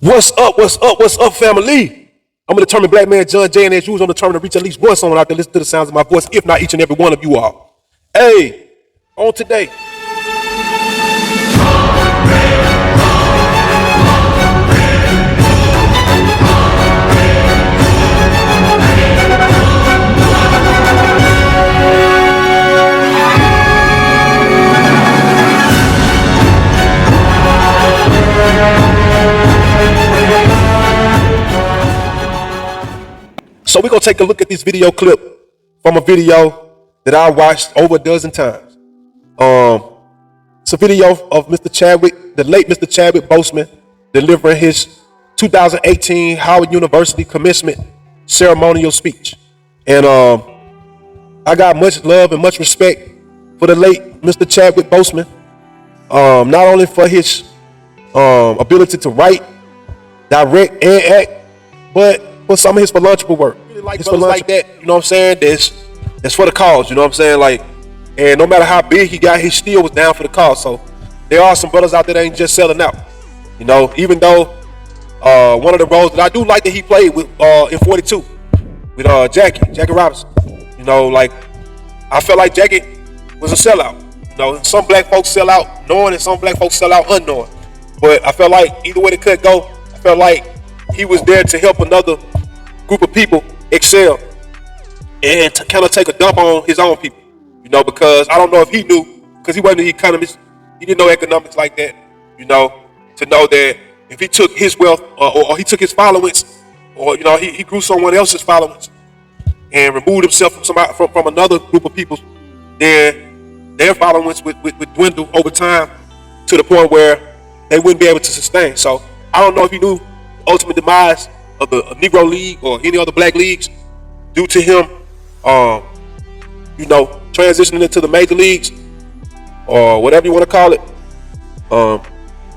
What's up, family? I'm a determined black man, John Jay, and as usual, I'm determined to reach at least one someone out there listen to the sounds of my voice, if not each and every one of you all. Hey, on today. So we're going to take a look at this video clip from a video that I watched over a dozen times. It's a video of Mr. Chadwick, the late Mr. Chadwick Boseman, delivering his 2018 Howard University commencement ceremonial speech. And I got much love and much respect for the late Mr. Chadwick Boseman, not only for his ability to write, direct, and act, but for some of his philanthropy work. Really like brothers like that, you know what I'm saying? That's for the cause, you know what I'm saying? Like, and no matter how big he got, he still was down for the cause. So there are some brothers out there that ain't just selling out. You know, even though one of the roles that I do like that he played with in 42 with Jackie Robinson. You know, like I felt like Jackie was a sellout. You know, some black folks sell out knowing and some black folks sell out unknowing. But I felt like either way it could go, I felt like he was there to help another group of people excel and to kind of take a dump on his own people, you know, because I don't know if he knew, because he wasn't an economist, he didn't know economics like that, you know, to know that if he took his wealth or he took his followings, or, you know, he grew someone else's followings and removed himself from another group of people, then their followings would dwindle over time to the point where they wouldn't be able to sustain. So I don't know if he knew the ultimate demise of the Negro League or any other black leagues due to him, you know, transitioning into the major leagues or whatever you want to call it,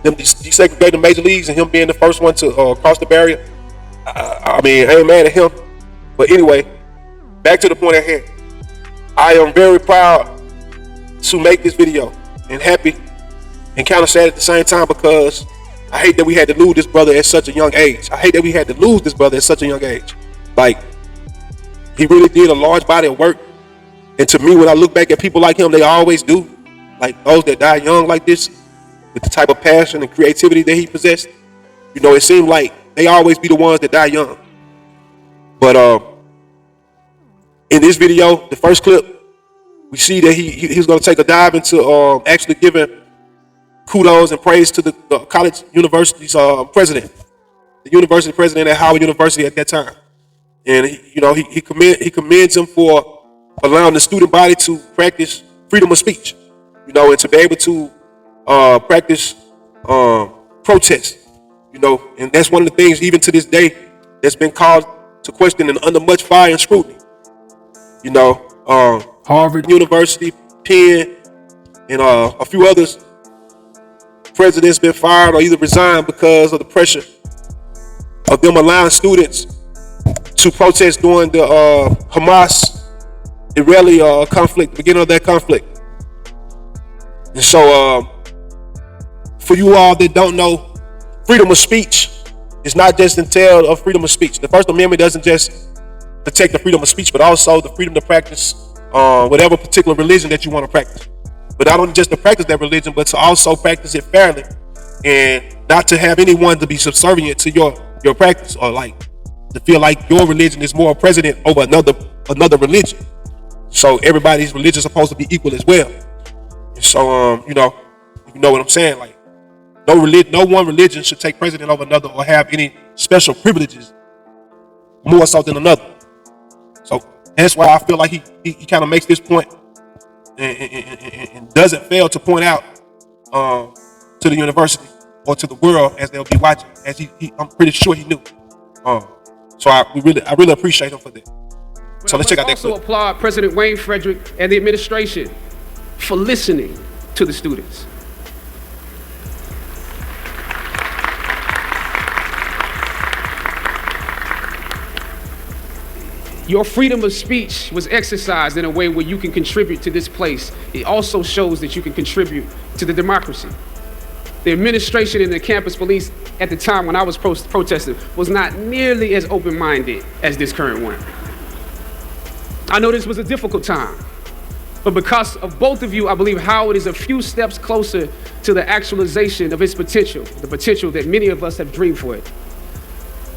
them desegregating major leagues and him being the first one to cross the barrier. I mean, I ain't mad at him. But anyway, back to the point at hand. I am very proud to make this video and happy and kind of sad at the same time because I hate that we had to lose this brother at such a young age. Like, he really did a large body of work. And to me, when I look back at people like him, they always do. Like those that die young like this, with the type of passion and creativity that he possessed, you know, it seemed like they always be the ones that die young. But in this video, the first clip, we see that he's going to take a dive into actually giving kudos and praise to the college university's president, the university president at Howard University at that time. And he commends him for allowing the student body to practice freedom of speech, you know, and to be able to practice protest, you know, and that's one of the things even to this day that's been called to question and under much fire and scrutiny. You know, Harvard University, Penn, and a few others. Presidents been fired or either resigned because of the pressure of them allowing students to protest during the Hamas-Israeli conflict, the beginning of that conflict. And so, for you all that don't know, freedom of speech is not just entailed of freedom of speech. The First Amendment doesn't just protect the freedom of speech, but also the freedom to practice whatever particular religion that you want to practice. But not only just to practice that religion, but to also practice it fairly and not to have anyone to be subservient to your practice or like to feel like your religion is more president over another religion. So everybody's religion is supposed to be equal as well. And so, you know what I'm saying? Like no one religion should take precedent over another or have any special privileges more so than another. So that's why I feel like he kind of makes this point and doesn't fail to point out to the university or to the world as they'll be watching, as I'm pretty sure he knew. So I really appreciate him for that. So let's check out that clip. Also applaud President Wayne Frederick and the administration for listening to the students. Your freedom of speech was exercised in a way where you can contribute to this place. It also shows that you can contribute to the democracy. The administration and the campus police at the time when I was protesting was not nearly as open-minded as this current one. I know this was a difficult time, but because of both of you, I believe Howard is a few steps closer to the actualization of its potential, the potential that many of us have dreamed for it.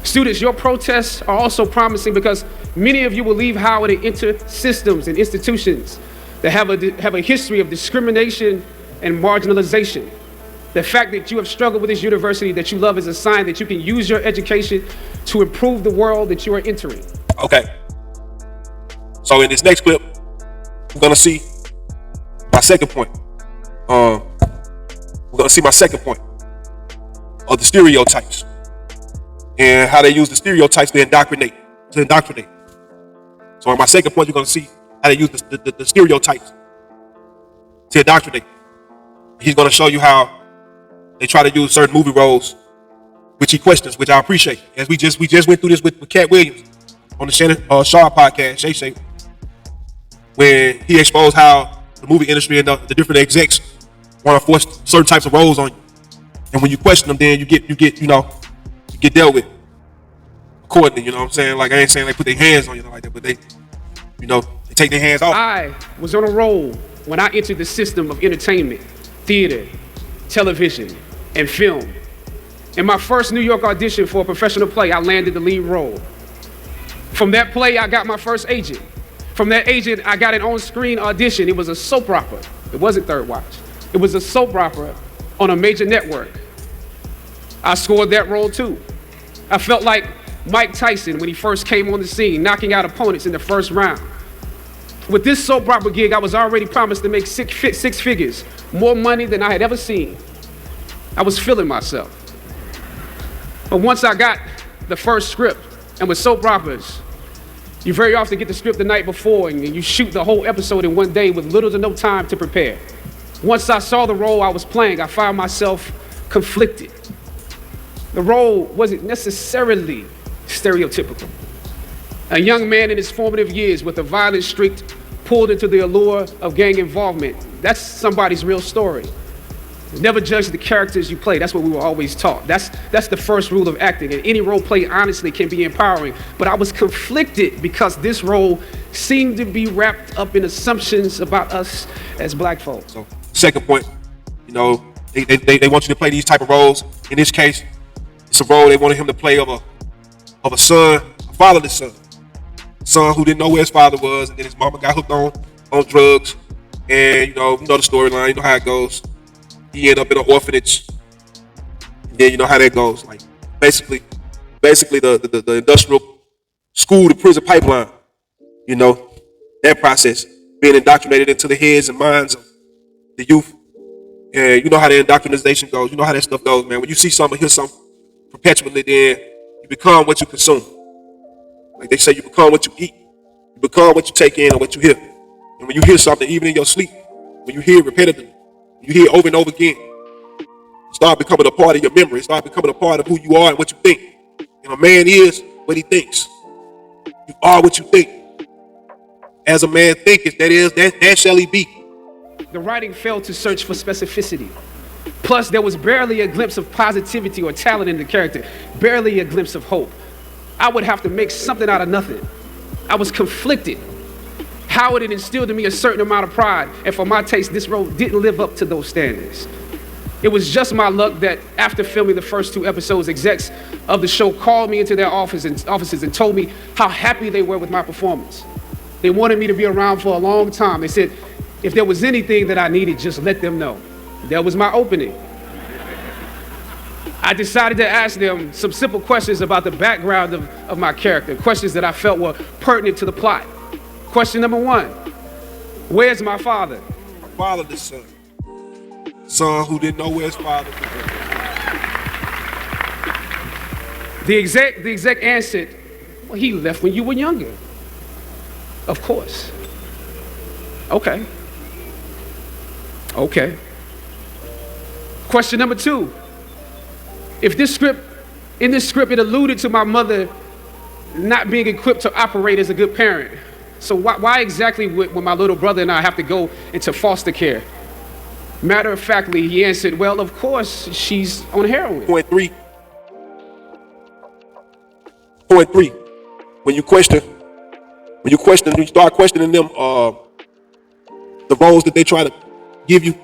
Students, your protests are also promising because many of you will leave Howard and enter systems and institutions that have a history of discrimination and marginalization. The fact that you have struggled with this university that you love is a sign that you can use your education to improve the world that you are entering. Okay. So in this next clip, we're gonna see my second point. We're gonna see my second point of the stereotypes and how they use the stereotypes to indoctrinate. So in my second point, you're gonna see how they use the stereotypes to indoctrinate. He's gonna show you how they try to use certain movie roles, which he questions, which I appreciate. As we just went through this with Cat Williams on the Shannon Shaw podcast, Shay, when he exposed how the movie industry and the different execs want to force certain types of roles on you, and when you question them, then you get dealt with accordingly. You know what I'm saying? Like, I ain't saying they put their hands on you like that, but they take their hands off. I was on a roll when I entered the system of entertainment, theater, television, and film. In my first New York audition for a professional play, I landed the lead role. From that play, I got my first agent. From that agent, I got an on-screen audition. It was a soap opera. It wasn't Third Watch. It was a soap opera on a major network. I scored that role too. I felt like Mike Tyson when he first came on the scene, knocking out opponents in the first round. With this soap opera gig, I was already promised to make six figures, more money than I had ever seen. I was feeling myself. But once I got the first script, and with soap operas, you very often get the script the night before and you shoot the whole episode in one day with little to no time to prepare. Once I saw the role I was playing, I found myself conflicted. The role wasn't necessarily stereotypical. A young man in his formative years with a violent streak pulled into the allure of gang involvement. That's somebody's real story. Never judge the characters you play. That's what we were always taught. That's the first rule of acting. And any role play, honestly, can be empowering. But I was conflicted because this role seemed to be wrapped up in assumptions about us as black folks. So, second point, they want you to play these type of roles. In this case, it's a role they wanted him to play of a son, a fatherless son who didn't know where his father was, and then his mama got hooked on drugs. And you know the storyline, you know how it goes. He ended up in an orphanage. And then you know how that goes. Like basically the industrial school to prison pipeline. You know, that process being indoctrinated into the heads and minds of the youth. And you know how the indoctrination goes. You know how that stuff goes, man. When you see something, hear something perpetually, then you become what you consume. Like they say, you become what you eat. You become what you take in and what you hear. And when you hear something, even in your sleep, when you hear it repetitively, you hear it over and over again, it start becoming a part of your memory. It start becoming a part of who you are and what you think. And a man is what he thinks. You are what you think. As a man thinketh, that shall he be. The writing failed to search for specificity. Plus, there was barely a glimpse of positivity or talent in the character, barely a glimpse of hope. I would have to make something out of nothing. I was conflicted. Howard had instilled in me a certain amount of pride, and for my taste, this role didn't live up to those standards. It was just my luck that after filming the first 2 episodes, execs of the show called me into their offices and told me how happy they were with my performance. They wanted me to be around for a long time. They said, if there was anything that I needed, just let them know. That was my opening. I decided to ask them some simple questions about the background of my character, questions that I felt were pertinent to the plot. Question number 1, where's my father? My fatherless son. Son who didn't know where his father was. The exec answered, well, he left when you were younger. Of course. Okay. Question number 2, in this script it alluded to my mother not being equipped to operate as a good parent. So why exactly would my little brother and I have to go into foster care? Matter of factly, he answered, well, of course, she's on heroin. Point three, when you start questioning them, the roles that they try to give you,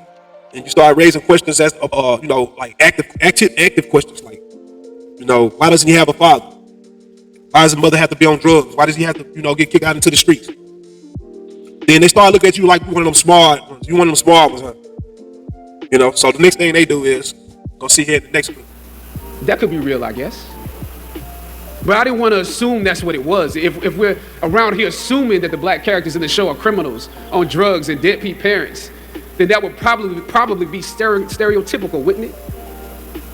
and you start raising questions as, like active questions, like, why doesn't he have a father? Why does his mother have to be on drugs? Why does he have to, get kicked out into the streets? Then they start looking at you like one of them smart ones. You one of them smart ones, huh? So the next thing they do is go see here at the next one. That could be real, I guess. But I didn't want to assume that's what it was. If we're around here assuming that the black characters in the show are criminals on drugs and deadbeat parents, then that would probably be stereotypical, wouldn't it?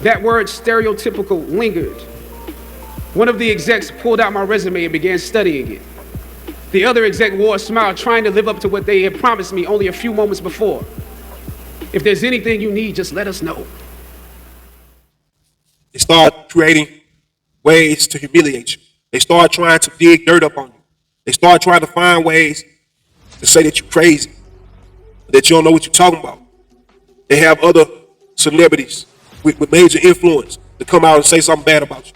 That word stereotypical lingered. One of the execs pulled out my resume and began studying it. The other exec wore a smile, trying to live up to what they had promised me only a few moments before. If there's anything you need, just let us know. They start creating ways to humiliate you. They start trying to dig dirt up on you. They start trying to find ways to say that you're crazy, that you don't know what you're talking about. They have other celebrities with major influence to come out and say something bad about you.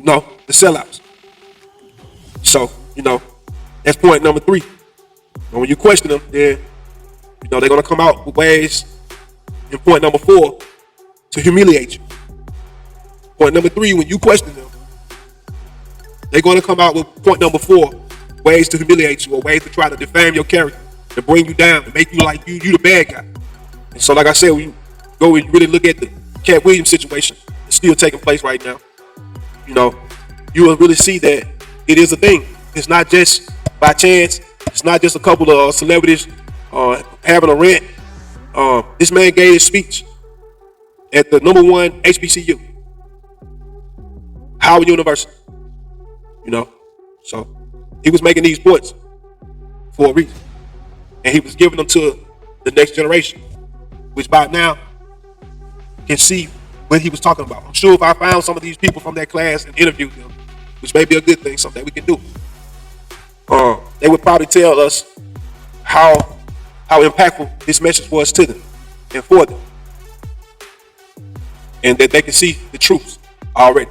The sellouts. So, that's point number three. And when you question them, then, they're going to come out with ways in point number four to humiliate you. Point number three, when you question them, they're going to come out with point number four, ways to humiliate you or ways to try to defame your character, to bring you down, to make you like you the bad guy. And so, like I said, when you go and really look at the Cat Williams situation, it's still taking place right now. You will really see that it is a thing. It's not just by chance. It's not just a couple of celebrities having a rant. This man gave his speech at the #1 HBCU, Howard University. So he was making these points for a reason, and he was giving them to the next generation, which by now can see what he was talking about. I'm sure if I found some of these people from that class and interviewed them, which may be a good thing, something we can do, they would probably tell us how impactful this message was to them and for them, and that they can see the truth already.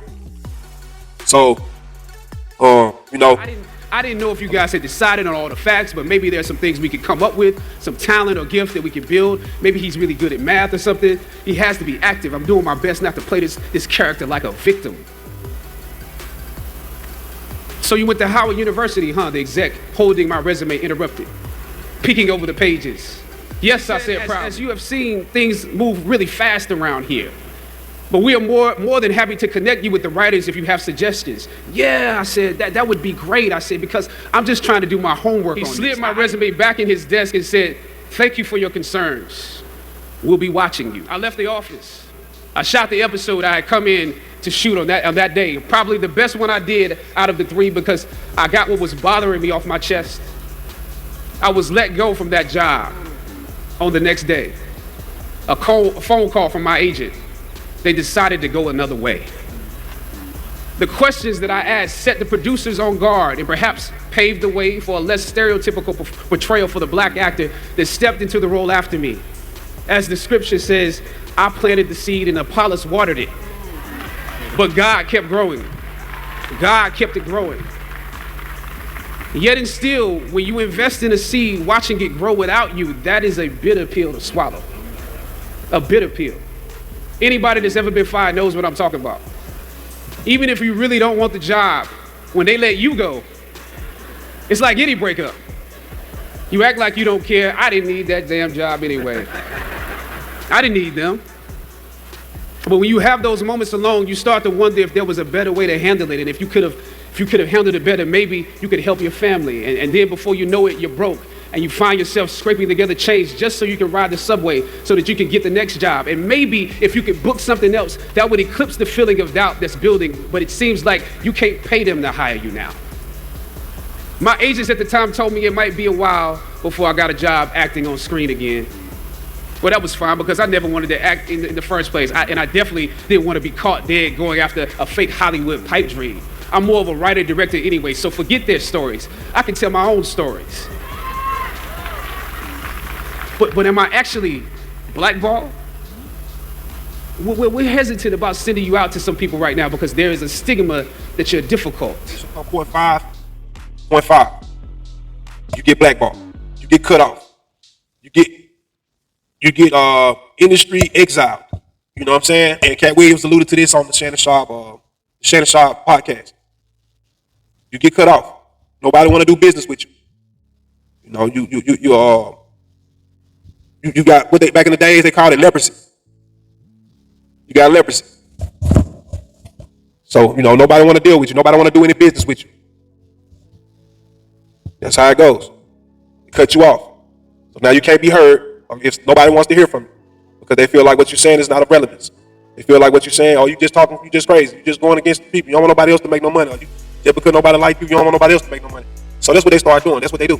So, I didn't know if you guys had decided on all the facts, but maybe there's some things we could come up with, some talent or gift that we could build. Maybe he's really good at math or something. He has to be active. I'm doing my best not to play this character like a victim. So you went to Howard University, huh? The exec holding my resume interrupted, peeking over the pages. Yes, I said proudly. As you have seen, things move really fast around here. But we are more than happy to connect you with the writers if you have suggestions. Yeah, I said, that would be great. I said, because I'm just trying to do my homework on this. He slid my resume back in his desk and said, thank you for your concerns. We'll be watching you. I left the office. I shot the episode I had come in to shoot on that day. Probably the best one I did out of the three because I got what was bothering me off my chest. I was let go from that job on the next day. A phone call from my agent. They decided to go another way. The questions that I asked set the producers on guard and perhaps paved the way for a less stereotypical portrayal for the black actor that stepped into the role after me. As the scripture says, I planted the seed and Apollos watered it. But God kept growing. God kept it growing. Yet and still, when you invest in a seed, watching it grow without you, that is a bitter pill to swallow. A bitter pill. Anybody that's ever been fired knows what I'm talking about. Even if you really don't want the job, when they let you go, it's like any breakup. You act like you don't care. I didn't need that damn job anyway. I didn't need them. But when you have those moments alone, you start to wonder if there was a better way to handle it. And if you could have handled it better, maybe you could help your family. And then before you know it, you're broke. And you find yourself scraping together change just so you can ride the subway so that you can get the next job. And maybe if you could book something else, that would eclipse the feeling of doubt that's building, but it seems like you can't pay them to hire you now. My agents at the time told me it might be a while before I got a job acting on screen again. Well, that was fine because I never wanted to act in the first place. And I definitely didn't want to be caught dead going after a fake Hollywood pipe dream. I'm more of a writer-director anyway, so forget their stories. I can tell my own stories. But am I actually blackball. We're hesitant about sending you out to some people right now because there is a stigma that you're difficult. Point five. You get blackballed. You get cut off. You get industry exiled. You know what I'm saying? And Cat Williams alluded to this on the Shannon Sharp podcast. You get cut off. Nobody want to do business with you. You know, you got what they back in the days they called it leprosy. You got leprosy. So, you know, nobody want to deal with you. Nobody want to do any business with you. That's how it goes. They cut you off. So now you can't be heard if nobody wants to hear from you because they feel like what you're saying is not of relevance. They feel like what you're saying, oh, you just talking, you just crazy. You just going against the people. You don't want nobody else to make no money. Just because nobody like you, you don't want nobody else to make no money. So that's what they start doing. That's what they do.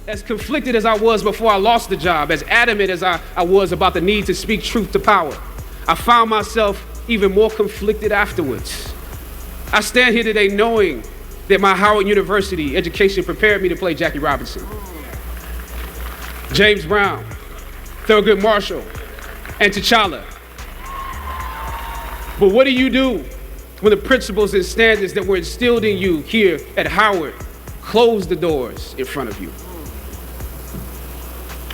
As conflicted as I was before I lost the job, as adamant as I was about the need to speak truth to power, I found myself even more conflicted afterwards. I stand here today knowing that my Howard University education prepared me to play Jackie Robinson, James Brown, Thurgood Marshall, and T'Challa. But what do you do when the principles and standards that were instilled in you here at Howard close the doors in front of you?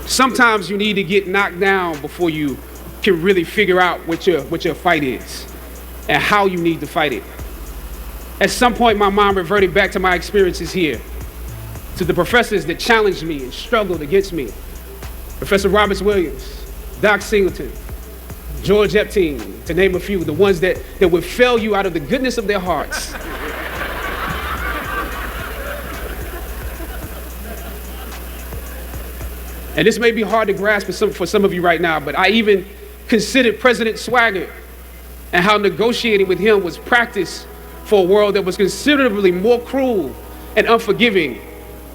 Sometimes you need to get knocked down before you can really figure out what your fight is and how you need to fight it. At some point, my mind reverted back to my experiences here, to the professors that challenged me and struggled against me. Professor Roberts Williams, Doc Singleton, George Epstein, to name a few, the ones that would fail you out of the goodness of their hearts. And this may be hard to grasp for some of you right now, but I even considered President Swagger and how negotiating with him was practice for a world that was considerably more cruel and unforgiving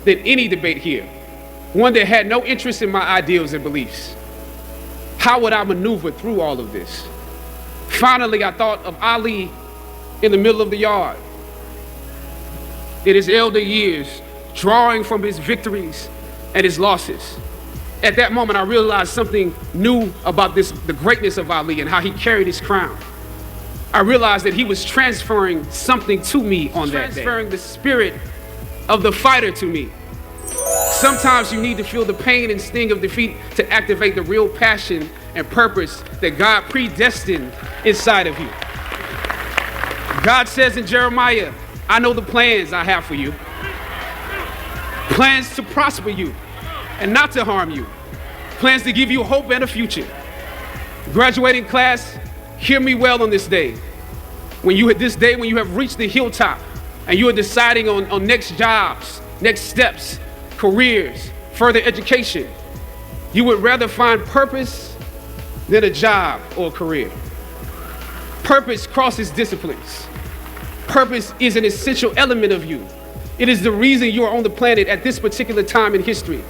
than any debate here, one that had no interest in my ideals and beliefs. How would I maneuver through all of this? Finally, I thought of Ali in the middle of the yard, in his elder years, drawing from his victories and his losses. At that moment, I realized something new about the greatness of Ali and how he carried his crown. I realized that he was transferring something to me on that day. Transferring the spirit of the fighter to me. Sometimes you need to feel the pain and sting of defeat to activate the real passion and purpose that God predestined inside of you. God says in Jeremiah, I know the plans I have for you. Plans to prosper you and not to harm you. Plans to give you hope and a future. Graduating class, hear me well on this day. When you have reached the hilltop and you are deciding on next jobs, next steps, careers, further education, you would rather find purpose than a job or a career. Purpose crosses disciplines. Purpose is an essential element of you. It is the reason you are on the planet at this particular time in history.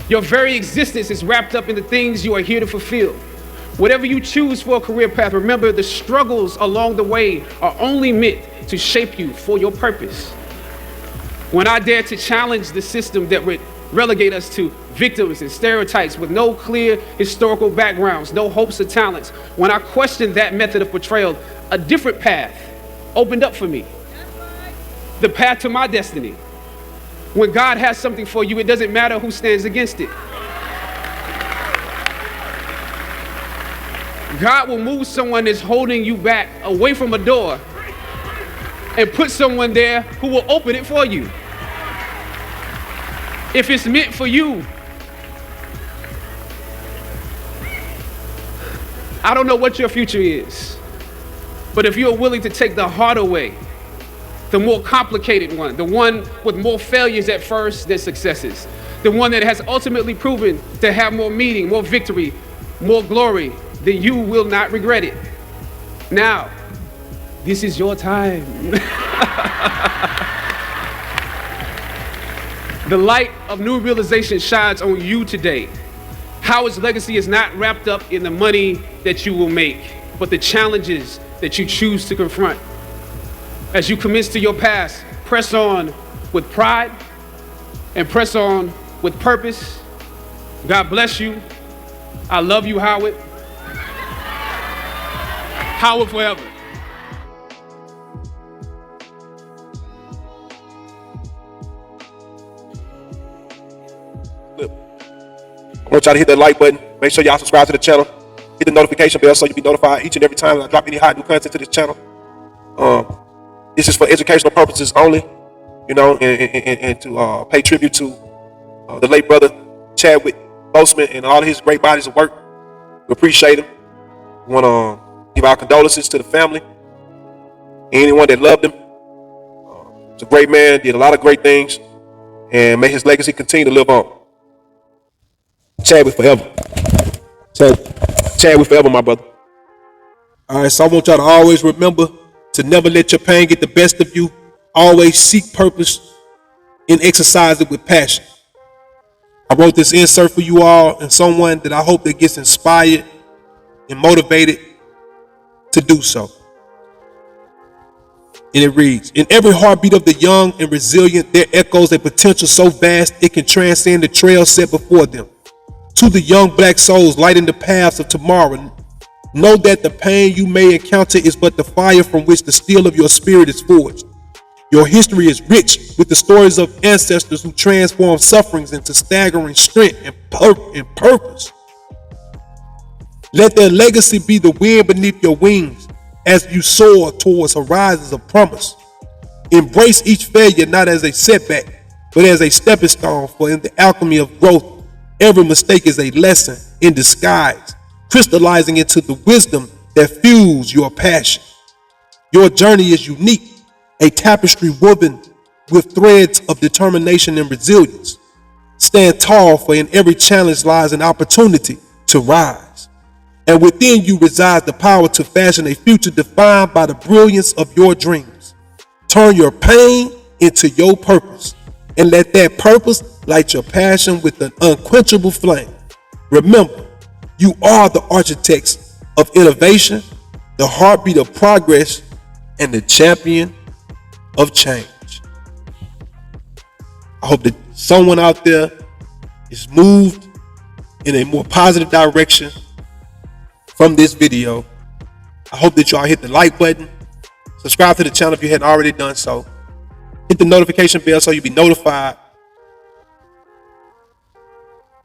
Your very existence is wrapped up in the things you are here to fulfill. Whatever you choose for a career path, remember the struggles along the way are only meant to shape you for your purpose. When I dare to challenge the system that would relegate us to victims and stereotypes with no clear historical backgrounds, no hopes or talents, when I questioned that method of portrayal, a different path opened up for me. The path to my destiny. When God has something for you, it doesn't matter who stands against it. God will move someone that's holding you back away from a door and put someone there who will open it for you. If it's meant for you, I don't know what your future is, but if you're willing to take the harder way, the more complicated one, the one with more failures at first than successes, the one that has ultimately proven to have more meaning, more victory, more glory, then you will not regret it. Now, this is your time. The light of new realization shines on you today. Howard's legacy is not wrapped up in the money that you will make, but the challenges that you choose to confront. As you commence to your past, press on with pride and press on with purpose. God bless you. I love you, Howard. Howard forever. I want y'all to hit that like button. Make sure y'all subscribe to the channel. Hit the notification bell so you'll be notified each and every time I drop any hot new content to this channel. This is for educational purposes only, you know, and to pay tribute to the late brother Chadwick Boseman and all of his great bodies of work. We appreciate him. We want to give our condolences to the family and anyone that loved him. He's a great man, did a lot of great things, and may his legacy continue to live on. Chadwick forever. Chadwick forever, my brother. All right, so I want y'all to always remember to never let your pain get the best of you. Always seek purpose and exercise it with passion. I wrote this insert for you all and someone that I hope that gets inspired and motivated to do so. And it reads, in every heartbeat of the young and resilient, there echoes a potential so vast it can transcend the trail set before them. To the young black souls lighting the paths of tomorrow, know that the pain you may encounter is but the fire from which the steel of your spirit is forged. Your history is rich with the stories of ancestors who transformed sufferings into staggering strength and purpose. Let their legacy be the wind beneath your wings as you soar towards horizons of promise. Embrace each failure not as a setback, but as a stepping stone, for in the alchemy of growth, every mistake is a lesson in disguise, crystallizing into the wisdom that fuels your passion. Your journey is unique, a tapestry woven with threads of determination and resilience. Stand tall, for in every challenge lies an opportunity to rise. And within you resides the power to fashion a future defined by the brilliance of your dreams. Turn your pain into your purpose, and let that purpose light your passion with an unquenchable flame. Remember, you are the architects of innovation, the heartbeat of progress, and the champion of change. I hope that someone out there is moved in a more positive direction from this video. I hope that y'all hit the like button, subscribe to the channel if you hadn't already done so, hit the notification bell so you'll be notified.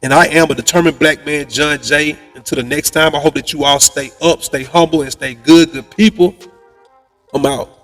And I am a determined black man, John Jay. Until the next time, I hope that you all stay up, stay humble, and stay good people. I'm out.